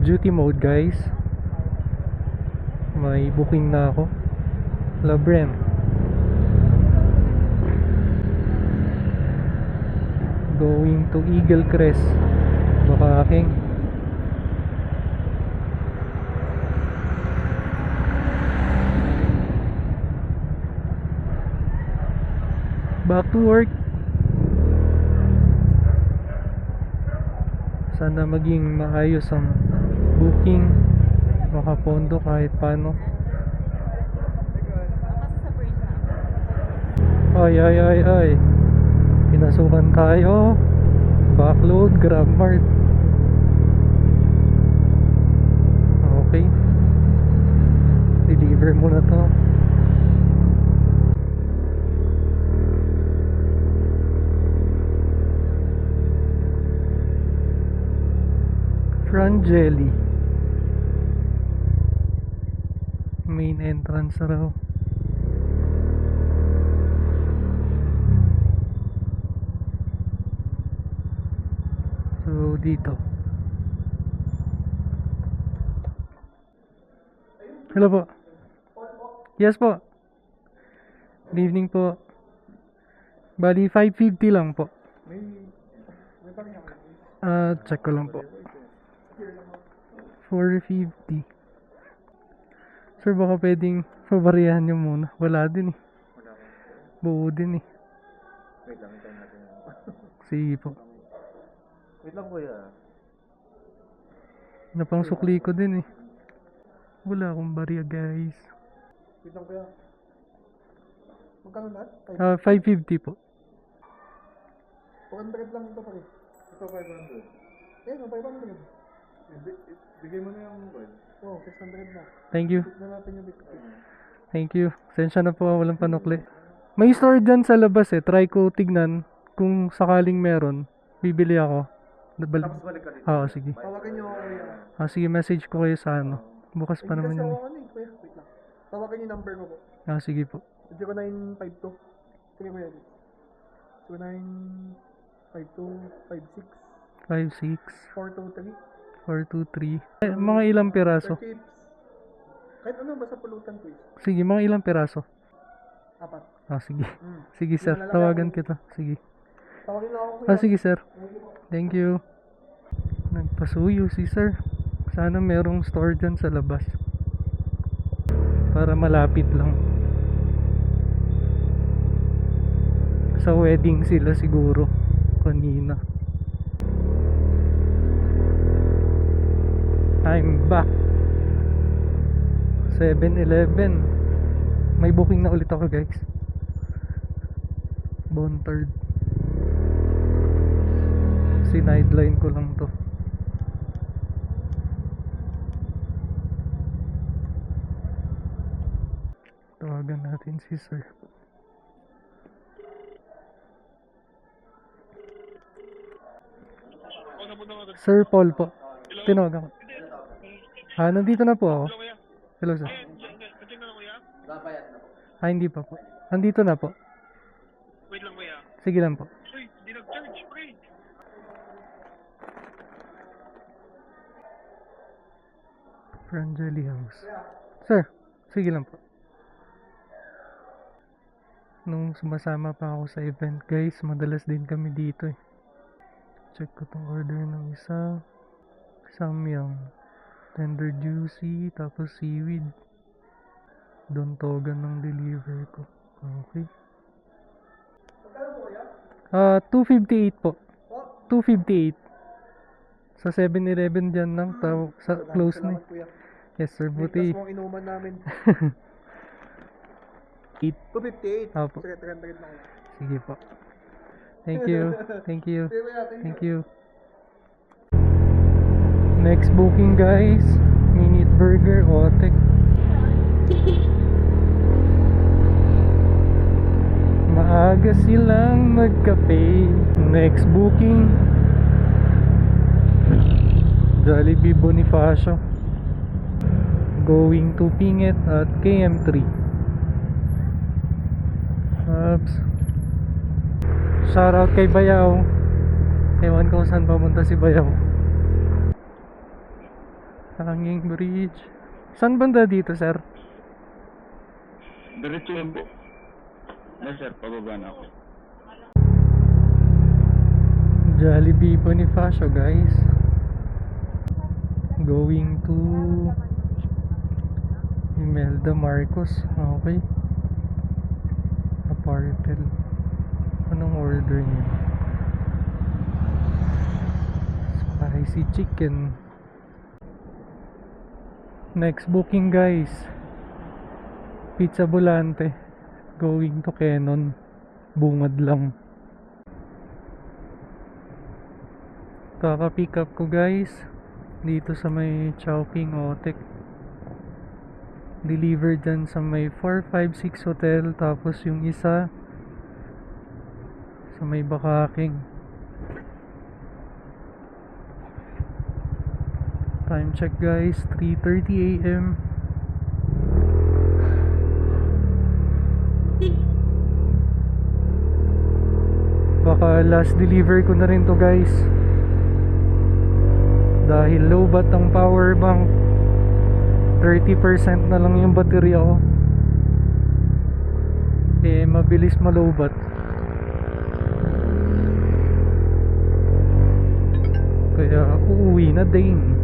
duty mode guys. May booking na ako. Labren. Going to Eagle Crest, Bakaking. Back to work. Sana maging maayos ang booking, makapondo kahit paano. Ay pinasukan tayo. Backload, GrabMart. Okay, deliver muna to. Frangeli main entrance raw. So dito. Hello po. Yes po. Good evening po. Bali 550 lang po. Check ko lang po. 450. Sir, baka pwedeng pabarihan nyo muna. Wala din eh. Buo din eh. Wait lang, hintayin natin. Sige po. Wait lang kuya. Napang sukli ko din eh. Wala akong barya guys. Wait lang kuya. Magkano na? 550 po. 400 lang ito pare. Ito 500. Eh, 500. Bigay mo na yung gold. Oo, 600 na. Thank you. Bigyan natin yung bitcoin. Thank you. Sensya na po, walang panukli. May store dyan sa labas eh. Try ko tignan kung sakaling meron. Bibili ako. Tapos balik ka dito. Oo, sige. Tawagan nyo ako kuya. Sige, message ko kayo sa ano. Bukas pa naman Kasi yun. ako ano eh, kuya. Wait lang. Tawagan yung number mo po. Sige po. 0952. Sige kuya. 0952 56 423 423. Mga ilang piraso? chips. Kahit ano, basta pulutan ko eh. Sige, mga ilang piraso? 4. Sige. Sige sir, tawagan kita. Sige. Tawagin lang ako kuya. Sige sir. Thank you. Nagpasuyo si sir. Sana merong store dyan sa labas. Para malapit lang. Sa wedding sila siguro. Kanina. I'm back. 7-Eleven. May booking na ulit ako guys. Bontard. Sinideline ko lang to. Tawagan natin si sir. Sir Paul po. Tinawagan ko. Nandito na po ako. Hello sir. Hindi pa po. Nandito na po. Wait lang kuya. Sige lang po. Uy, di nag-charge, pre. Frangeli House. Sir, sige lang po. Nung sumasama pa ako sa event guys, madalas din kami dito eh. Check ko tong order ng isa. Samyang. Tender juicy, tapos seaweed. Dontogan ng deliver ko. Okay. 258 po. 258. Sa 7-Eleven dyan lang. Sa close na. Yes sir, buti. Plus mo inuman namin. 8. 258. Opo. Sige, 300 lang. Sige po. Thank you. Thank you. Sige kuya, Thank you. Next booking guys. Minute Burger, Otek. Maaga silang magkape. Next booking, Jollibee Bonifacio. Going to Pinget at KM3. Oops. Shoutout kay Bayaw. Ewan ko saan pamunta si Bayaw. Hanging Bridge. Saan banda dito, sir? Diretso yan po. Na sir, pababa na ako. Jollibee Bonifacio, guys. Going to Imelda Marcos. Okay. Apartel. Anong order niya? Spicy chicken. Next booking, guys. Pizza Volante. Going to Quezon. Bungad lang. Kaka-pick up ko, guys. Dito sa may Chowking Otek. Delivered dyan sa may 456 Hotel. Tapos yung isa sa may Bakaking. Time check, guys, 3:30 AM. Baka last deliver ko na rin to, guys. Dahil low bat ang power bank. 30% na lang yung battery ako. Eh, mabilis malowbat. Kaya uuwi na din.